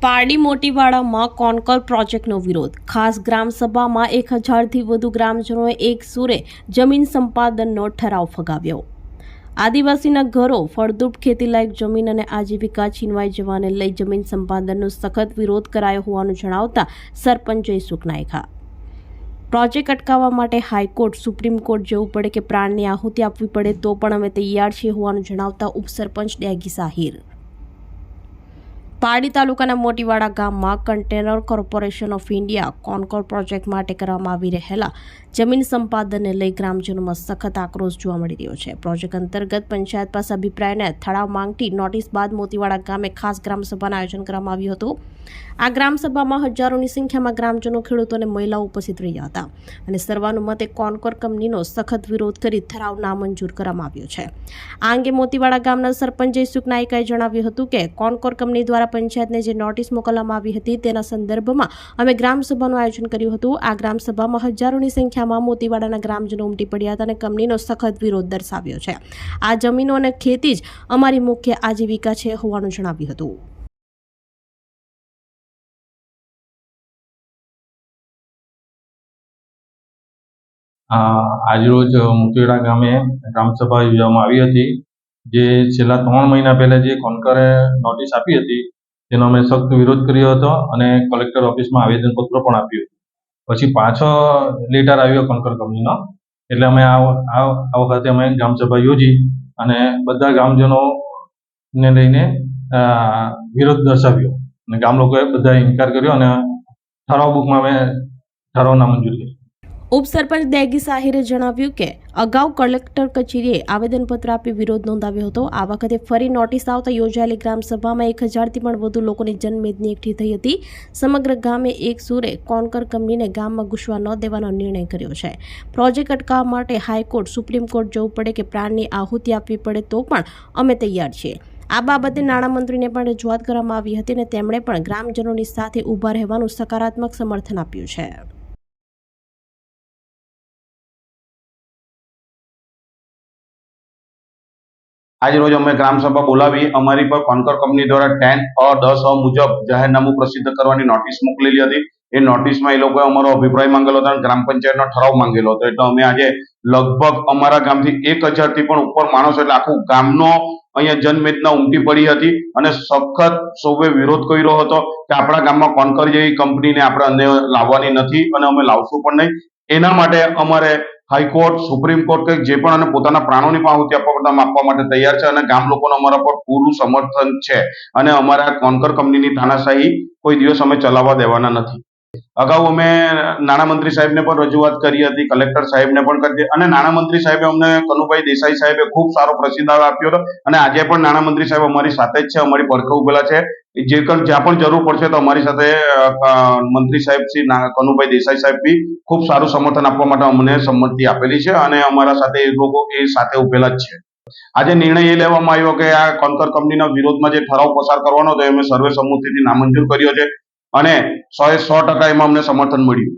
Pardi મોટીવાડામાં conquer પ્રોજેક્ટનો વિરોધ. ખાસ ગ્રામસભામાં 1000થી વધુ ગ્રામજનોએ એક સુરે જમીન સંપાદનનો ઠરાવ ફગાવ્યો. આદિવાસીના ઘરો, ફળદ્રુપ ખેતીલાયક જમીન અને આજીવિકા છીનવાઈ જવાને લઈ જમીન સંપાદનનો સખત વિરોધ કરાયો હોવાનું જણાવતા સરપંચે સૂક નાખ્યા. પ્રોજેક્ટ અટકાવવા માટે હાઈકોર્ટ, સુપ્રીમ કોર્ટ જવું પડે કે પ્રાણની આહુતિ આપવી પડે તો પણ અમે તૈયાર છીએ હોવાનું જણાવતા ઉપસરપંચ ડેગી સાહિર. પારડી તાલુકાના મોટીવાડા ગામમાં container corporation of India CONCOR project માટે કરવામાં આવી રહેલા જમીન સંપાદનને લઈ ગ્રામજનોમાં સખત આક્રોશ જોવા મળી રહ્યો છે. પ્રોજેક્ટ અંતર્ગત પંચાયત પાસે અભિપ્રાયને ઠરાવ માંગતી નોટિસ બાદ મોતીવાડા ગામે ખાસ ગ્રામસભાનું આયોજન કરવામાં આવ્યું હતું. આ ગ્રામસભામાં હજારોની સંખ્યામાં ગ્રામજનો, ખેડૂતો અને મહિલાઓ ઉપસ્થિત રહ્યા હતા અને સર્વાનુમતે કોન્કોર કંપનીનો સખત વિરોધ કરી ઠરાવ નામંજૂર કરવામાં આવ્યો છે. આ અંગે મોતીવાડા ગામના સરપંચ જયસુખ નાયકાએ જણાવ્યું હતું કે કોન્કોર કંપની દ્વારા પંચાયતને જે નોટિસ મોકલવામાં આવી હતી તેના સંદર્ભમાં અમે ગ્રામસભાનું આયોજન કર્યું હતું. આ ગ્રામસભામાં હજારોની સંખ્યામાં મોતીવાડાના ગ્રામજનો ઉમટી પડ્યા હતા અને કંપનીનો સખત વિરોધ દર્શાવ્યો છે. આ જમીનો અને ખેતી જ અમારી મુખ્ય આજીવિકા છે હોવાનું જણાવ્યું હતું. આજરોજ મોતીવાડા ગામે ગ્રામસભા યોજવામાં આવી હતી. જે છેલ્લા 3 મહિના પહેલા જે કોન્કરે નોટિસ આપી હતી તેનો અમે સખ્ત વિરોધ કર્યો હતો અને કલેક્ટર ઓફિસમાં આવેદનપત્ર પણ આપ્યું. પછી પાછો લેટર આવ્યો કોન્કર કંપનીનો, એટલે અમે આ વખતે અમે ગ્રામસભા યોજી અને બધા ગ્રામજનોને લઈને વિરોધ દર્શાવ્યો અને ગામ લોકોએ બધા ઇનકાર કર્યો અને ઠરાવ બુકમાં અમે ઠરાવ નામંજૂર કર્યો. ઉપસરપંચ ડેગી સાહિરે જણાવ્યું કે અગાઉ કલેક્ટર કચેરીએ આવેદનપત્ર આપી વિરોધ નોંધાવ્યો હતો. આ વખતે ફરી નોટિસ આવતા યોજાયેલી ગ્રામસભામાં 1000થી પણ વધુ લોકોની જનમેદની એકઠી થઈ હતી. સમગ્ર ગામે એક સુરે કોન્કર કંપનીને ગામમાં ઘૂસવા ન દેવાનો નિર્ણય કર્યો છે. પ્રોજેક્ટ અટકાવવા માટે હાઈકોર્ટ, સુપ્રીમ કોર્ટ જવું પડે કે પ્રાણની આહુતિ આપવી પડે તો પણ અમે તૈયાર છીએ. આ બાબતે નાણામંત્રીને પણ રજૂઆત કરવામાં આવી હતી અને તેમણે પણ ગ્રામજનોની સાથે ઊભા રહેવાનું સકારાત્મક સમર્થન આપ્યું છે. આજ રોજ અમે ગ્રામસભા બોલાવી અમારી પર કોન્કર કંપની દ્વારા 10(10) મુજબ જાહેરનામું પ્રસિદ્ધ કરવાની નોટિસ મોકલેલી હતી. એ નોટિસમાં એ લોકોએ અમારો અભિપ્રાય માંગેલો હતો અને ગ્રામ પંચાયતનો ઠરાવ માંગેલો હતો. એટલે અમે આજે લગભગ અમારા ગામથી 1000થી પણ ઉપર માણસો, એટલે આખું ગામનો અહીંયા જનમેદના ઉમટી પડી હતી અને સખત સૌએ વિરોધ કર્યો હતો કે આપણા ગામમાં કોન્કર જેવી કંપનીને આપણે અન્ય લાવવાની નથી અને અમે લાવશું પણ નહીં. એના માટે અમારે હાઈકોર્ટ, સુપ્રીમ કોર્ટ કે જે પણ અને પોતાના પ્રાણોની પણ આહુતિ આપવા માટે તૈયાર છે અને ગામ લોકોનો અમારા પર પૂરું સમર્થન છે અને અમારા કોન્કર કંપનીની તાનાશાહી કોઈ દિવસ અમે ચલાવવા દેવાના નથી. અગાઉ અમે નાણામંત્રી સાહેબને પણ રજૂઆત કરી હતી, કલેક્ટર સાહેબને પણ કરી હતી અને નાણામંત્રી સાહેબે અમને, કનુભાઈ દેસાઈ સાહેબે ખૂબ સારો પ્રતિસાદ આપ્યો હતો અને આજે પણ નાણામંત્રી સાહેબ અમારી સાથે જ છે, અમારી પડખે ઉભેલા છે. જ્યાં પણ જરૂર પડશે તો અમારી સાથે મંત્રી સાહેબ શ્રી કનુભાઈ દેસાઈ સાહેબ બી ખૂબ સારું સમર્થન આપવા માટે અમને સંમતિ આપેલી છે અને અમારા સાથે એ લોકો એ સાથે ઉભેલા જ છે. આજે નિર્ણય એ લેવામાં આવ્યો કે આ કોન્કર કંપનીના વિરોધમાં જે ઠરાવ પસાર કરવાનો હતો અમે સર્વે સંમતિથી નામંજૂર કર્યો છે અને 100% એમાં અમને સમર્થન મળ્યું.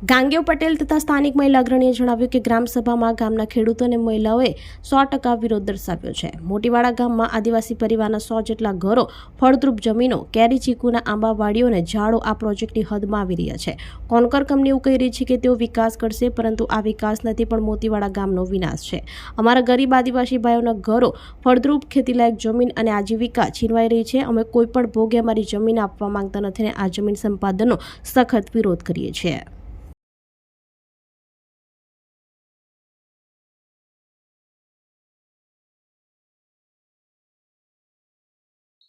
ગાંગેવ પટેલ તથા સ્થાનિક મહિલા અગ્રણીએ જણાવ્યું કે ગ્રામસભામાં ગામના ખેડૂતો અને મહિલાઓએ 100% વિરોધ દર્શાવ્યો છે. મોટીવાડા ગામમાં આદિવાસી પરિવારના 100 જેટલા ઘરો, ફળદ્રુપ જમીનો, કેરી, ચીકુના આંબાવાડીઓ અને ઝાડો આ પ્રોજેક્ટની હદમાં આવી રહ્યા છે. કોન્કર કંપની એવું કહી રહી છે કે તેઓ વિકાસ કરશે, પરંતુ આ વિકાસ નથી પણ મોતીવાડા ગામનો વિનાશ છે. અમારા ગરીબ આદિવાસી ભાઈઓના ઘરો, ફળદ્રુપ ખેતીલાયક જમીન અને આજીવિકા છીનવાઈ રહી છે. અમે કોઈ પણ ભોગે અમારી જમીન આપવા માંગતા નથી અને આ જમીન સંપાદનનો સખત વિરોધ કરીએ છીએ.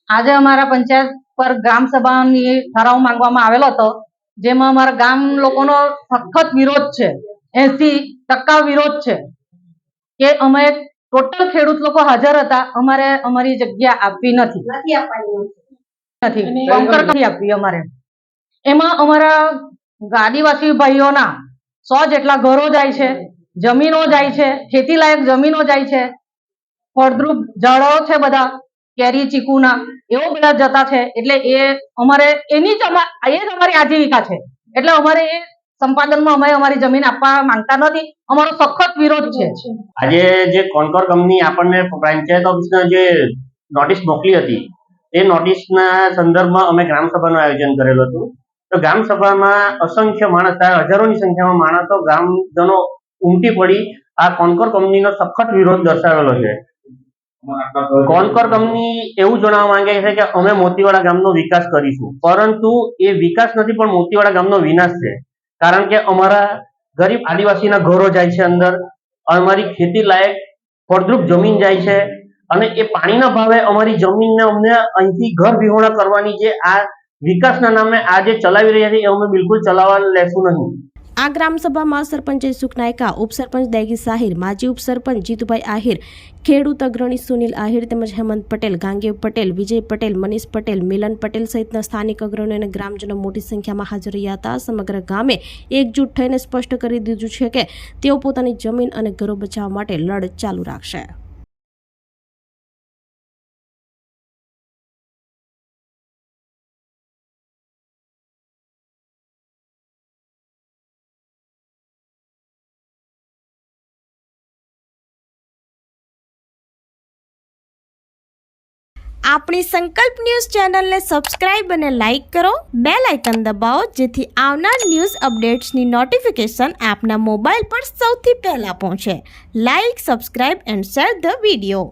આજે અમારા પંચાયત પર ગ્રામ સભાની ઠરાવ માંગવામાં આવેલો હતો, જેમાં અમારા ગામ લોકોનો સખત વિરોધ છે. 80% વિરોધ છે કે અમે ટોટલ ખેડૂત લોકો હાજર હતા, અમારે અમારી જગ્યા આપવી નથી, કોન્કર નથી આપવી અમારે. એમાં અમારા આદિવાસી ભાઈઓના 100 જેટલા ઘરો જાય છે, જમીનો જાય છે, ખેતી લાયક જમીનો જાય છે, ફળદ્રુપ ઝાડો છે, બધા કેરી, ચીકુના એવો બધા જતા છે. એટલે એ અમારે એ જ અમારી આજીવિકા છે. એટલે અમારે એ સંપાદનમાં અમે અમારી જમીન આપવા માંગતા નથી. અમારો સખત વિરોધ છે. આજે જે કોન્કોર કંપની આપણને પંચાયત ઓફિસના જે નોટિસ મોકલી હતી એ નોટિસના સંદર્ભમાં અમે ગ્રામસભાનું આયોજન કરેલું હતું. તો ગ્રામસભામાં અસંખ્ય માણસ, હજારોની સંખ્યામાં માણસો, ગ્રામજનો ઉમટી પડી આ કોન્કોર કંપનીનો સખત વિરોધ દર્શાવેલો છે. કોન્કોર કંપની એવું જણાવવા માંગે છે કે અમે મોતીવાડા ગામનો વિકાસ કરીશું, પરંતુ એ વિકાસ નથી પણ મોતીવાડા ગામનો વિનાશ છે. કારણ કે અમારા ગરીબ આદિવાસીના ઘરો જાય છે અંદર, અમારી ખેતી લાયક ફળદ્રુપ જમીન જાય છે, અને એ પાણીના ભાવે અમારી જમીનને અમને અહીંથી ઘર વિહોણા કરવાની જે આ વિકાસના નામે આ જે ચલાવી રહ્યા છે એ અમે બિલકુલ ચલાવવા લેશું નહીં. આ ગ્રામસભામાં સરપંચ જયસુખ નાયકા, ઉપસરપંચ દૈગી સાહિર, માજી ઉપસરપંચ જીતુભાઈ આહિર, ખેડૂત અગ્રણી સુનિલ આહિર તેમજ હેમંત પટેલ, ગાંગેવ પટેલ, વિજય પટેલ, મનીષ પટેલ, મિલન પટેલ સહિતના સ્થાનિક અગ્રણીઓ અને ગ્રામજનો મોટી સંખ્યામાં હાજર રહ્યા હતા. સમગ્ર ગામે એકજૂટ થઈને સ્પષ્ટ કરી દીધું છે કે તેઓ પોતાની જમીન અને ઘરો બચાવવા માટે લડત ચાલુ રાખશે. આપણી સંકલ્પ ન્યૂઝ ચેનલને સબસ્ક્રાઇબ અને લાઇક કરો, બેલ આઇકન દબાવો જેથી આવનાર ન્યૂઝ અપડેટ્સની નોટિફિકેશન આપના મોબાઈલ પર સૌથી પહેલા પહોંચે. Like, subscribe and share the video.